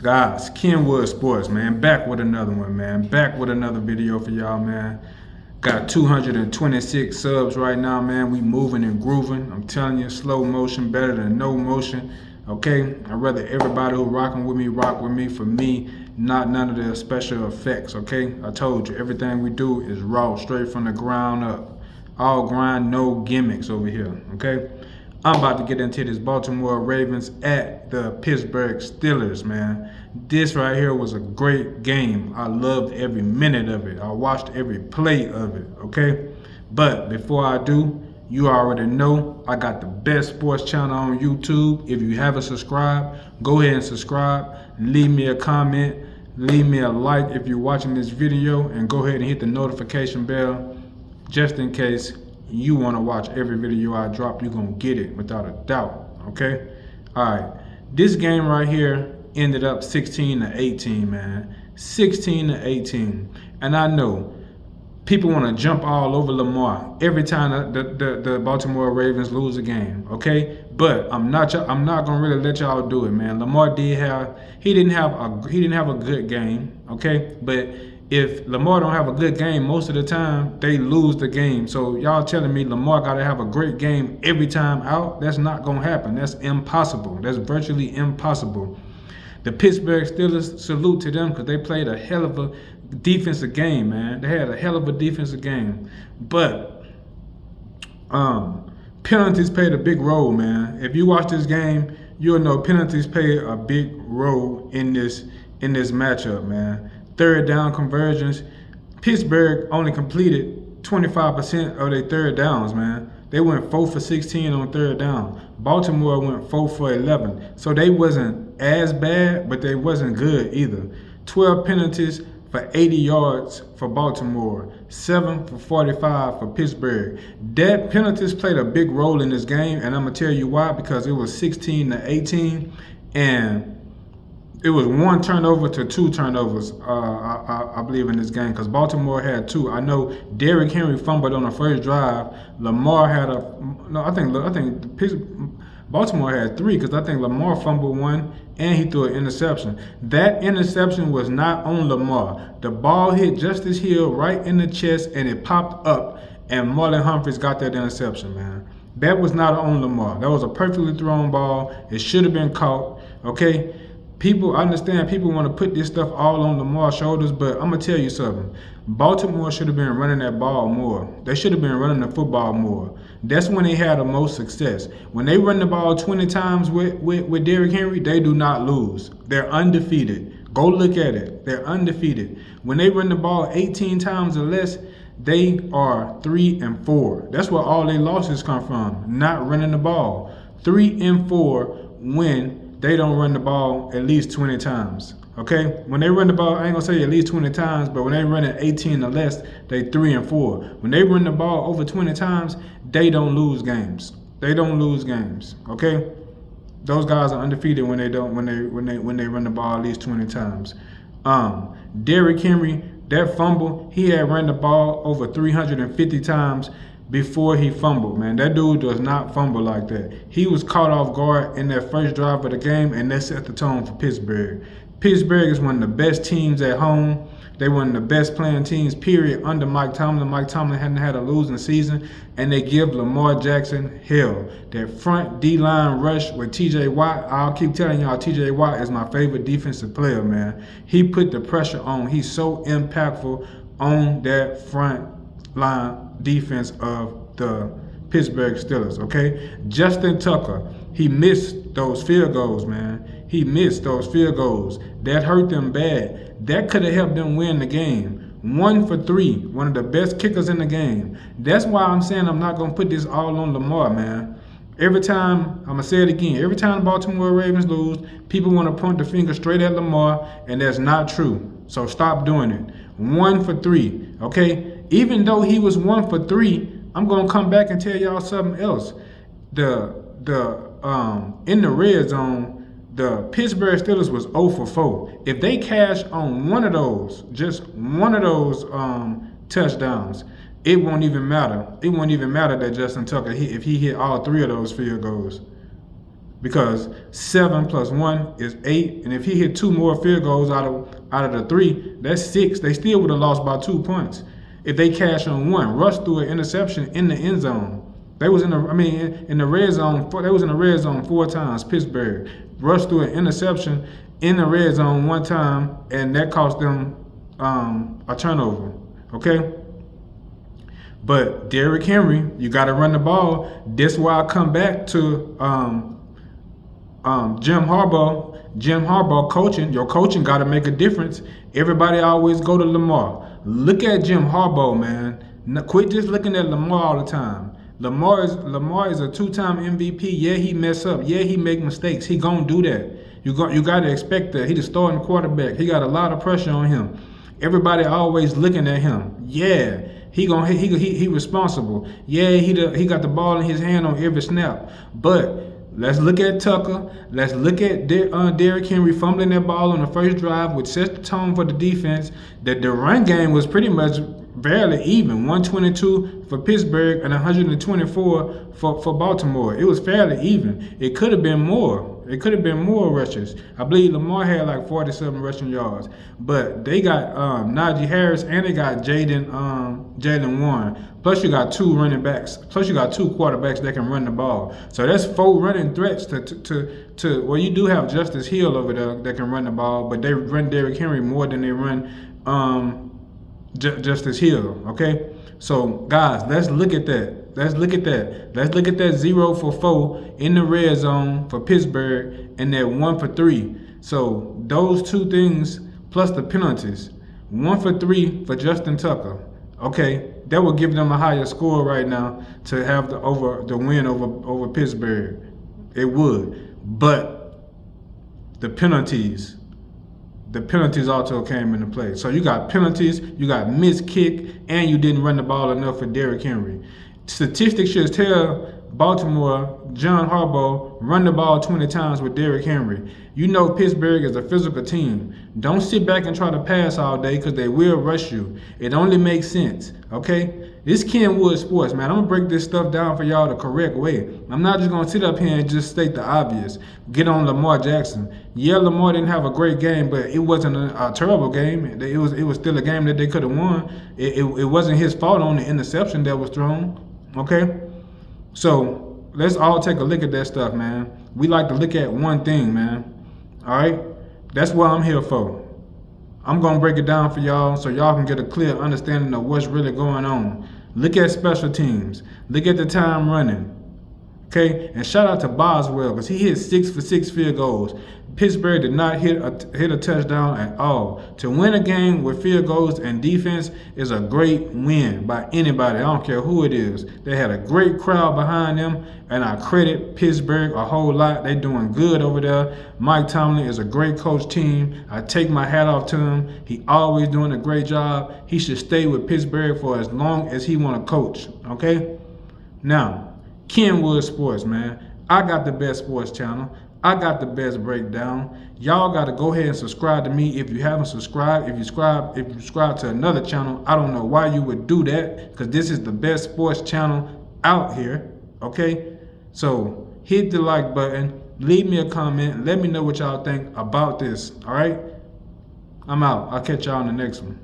Guys, Kenwood Sports, man. Back with another one, man. Back with another video for y'all, man. Got 226 subs right now, man. We moving and grooving. I'm telling you, slow motion better than no motion. Okay? I'd rather everybody who rocking with me rock with me. For me, not none of the special effects, okay? I told you, everything we do is raw, straight from the ground up. All grind, no gimmicks over here, okay? I'm about to get into this Baltimore Ravens at the Pittsburgh Steelers, man. This right here was a great game. I loved every minute of it. I watched every play of it, okay? But before I do, you already know I got the best sports channel on YouTube. If you haven't subscribed, go ahead and subscribe. Leave me a comment. Leave me a like if you're watching this video. And go ahead and hit the notification bell just in case you want to watch every video I drop. You're going to get it without a doubt, okay? All right, this game right here ended up 16-18, man. 16-18. And I know people want to jump all over Lamar every time the Baltimore Ravens lose a game, okay? But I'm not gonna really let y'all do it, man. Lamar he didn't have a good game, okay? But if Lamar don't have a good game, most of the time they lose the game. So y'all telling me Lamar got to have a great game every time out? That's not gonna happen. That's impossible. That's virtually impossible. The Pittsburgh Steelers, salute to them because they played a hell of a defensive game, man. They had a hell of a defensive game. But penalties played a big role, man. If you watch this game, you'll know penalties played a big role in this matchup, man. Third down conversions. Pittsburgh only completed 25% of their third downs, man. They went 4 for 16 on third down. Baltimore went 4 for 11. So they wasn't as bad, but they wasn't good either. 12 penalties for 80 yards for Baltimore. 7 for 45 for Pittsburgh. That penalties played a big role in this game, and I'm going to tell you why. Because it was 16-18, and it was 1 turnover to 2 turnovers, I believe, in this game, because Baltimore had 2. I know Derrick Henry fumbled on the first drive. Lamar had I think Baltimore had 3, because I think Lamar fumbled 1 and he threw an interception. That interception was not on Lamar. The ball hit Justice Hill right in the chest and it popped up, and Marlon Humphreys got that interception, man. That was not on Lamar. That was a perfectly thrown ball. It should have been caught, okay? I understand people want to put this stuff all on Lamar's shoulders, but I'm going to tell you something. Baltimore should have been running that ball more. They should have been running the football more. That's when they had the most success. When they run the ball 20 times with Derrick Henry, they do not lose. They're undefeated. Go look at it. They're undefeated. When they run the ball 18 times or less, they are 3-4. That's where all their losses come from, not running the ball. 3-4 when they don't run the ball at least 20 times, okay? When they run the ball, I ain't gonna say at least 20 times, but when they run it 18 or less, they 3-4. When they run the ball over 20 times, they don't lose games. They don't lose games, okay? Those guys are undefeated when they run the ball at least 20 times. Derrick Henry, that fumble, he had run the ball over 350 times before he fumbled, man. That dude does not fumble like that. He was caught off guard in that first drive of the game, and that set the tone for Pittsburgh. Pittsburgh is one of the best teams at home. They one of the best playing teams, period, under Mike Tomlin. Mike Tomlin hadn't had a losing season, and they give Lamar Jackson hell. That front D-line rush with T.J. Watt, I'll keep telling y'all, T.J. Watt is my favorite defensive player, man. He put the pressure on. He's so impactful on that front line defense of the Pittsburgh Steelers, okay? Justin Tucker, he missed those field goals, man. He missed those field goals. That hurt them bad. That could have helped them win the game. 1 for 3, one of the best kickers in the game. That's why I'm saying I'm not going to put this all on Lamar, man. Every time, I'm going to say it again, every time the Baltimore Ravens lose, people want to point the finger straight at Lamar, and that's not true. So stop doing it. 1 for 3, okay? Even though he was 1 for 3, I'm gonna come back and tell y'all something else. In the red zone, the Pittsburgh Steelers was 0 for 4. If they cash on one of those, just one of those touchdowns, it won't even matter. It won't even matter that Justin Tucker, if he hit all 3 of those field goals. because 7 plus 1 is 8, and if he hit 2 more field goals out of the 3, that's 6. They still would have lost by 2 points if they cash on 1. Rush threw an interception in the end zone. They was in the red zone. They was in the red zone 4 times. Pittsburgh. Rush threw an interception in the red zone 1 time, and that cost them a turnover. Okay. But Derrick Henry, you got to run the ball. That's why I come back to Jim Harbaugh. Jim Harbaugh coaching. Your coaching got to make a difference. Everybody always go to Lamar. Look at Jim Harbaugh, man. Quit just looking at Lamar all the time. Lamar is a 2-time MVP. Yeah, he mess up. Yeah, he make mistakes. He gonna do that. You got to expect that. He the starting quarterback. He got a lot of pressure on him. Everybody always looking at him. Yeah, he responsible. Yeah, he got the ball in his hand on every snap. But let's look at Tucker. Let's look at Derrick Henry fumbling that ball on the first drive, which sets the tone for the defense. That the run game was pretty much barely even. 122 for Pittsburgh and 124 for Baltimore. It was fairly even. It could have been more. It could have been more rushes. I believe Lamar had like 47 rushing yards. But they got Najee Harris and they got Jalen Warren. Plus you got 2 running backs. Plus you got 2 quarterbacks that can run the ball. So that's 4 running threats to well, you do have Justice Hill over there that can run the ball, but they run Derrick Henry more than they run Justice Hill. Okay? So guys, let's look at that. Let's look at that 0 for 4 in the red zone for Pittsburgh and that 1 for 3. So those 2 things plus the penalties. 1 for 3 for Justin Tucker. Okay, that will give them a higher score right now to have the win over Pittsburgh. It would. But the penalties also came into play. So you got penalties, you got missed kick, and you didn't run the ball enough for Derrick Henry. Statistics should tell Baltimore, John Harbaugh, run the ball 20 times with Derrick Henry. You know Pittsburgh is a physical team. Don't sit back and try to pass all day because they will rush you. It only makes sense, okay? This Kenwood Sports, man. I'm going to break this stuff down for y'all the correct way. I'm not just going to sit up here and just state the obvious. Get on Lamar Jackson. Yeah, Lamar didn't have a great game, but it wasn't a terrible game. It was still a game that they could have won. It wasn't his fault on the interception that was thrown, okay? So let's all take a look at that stuff, man. We like to look at one thing, man. All right? That's what I'm here for. I'm going to break it down for y'all so y'all can get a clear understanding of what's really going on. Look at special teams. Look at the time running. Okay? And shout out to Boswell because he hit 6 for 6 field goals. Pittsburgh did not hit a touchdown at all. To win a game with field goals and defense is a great win by anybody. I don't care who it is. They had a great crowd behind them, and I credit Pittsburgh a whole lot. They doing good over there. Mike Tomlin is a great coach team. I take my hat off to him. He always doing a great job. He should stay with Pittsburgh for as long as he want to coach. Okay? Now, Kenwood Sports, man. I got the best sports channel. I got the best breakdown. Y'all got to go ahead and subscribe to me if you haven't subscribed. If you subscribe to another channel, I don't know why you would do that because this is the best sports channel out here, okay? So hit the like button, leave me a comment, let me know what y'all think about this, all right? I'm out. I'll catch y'all on the next one.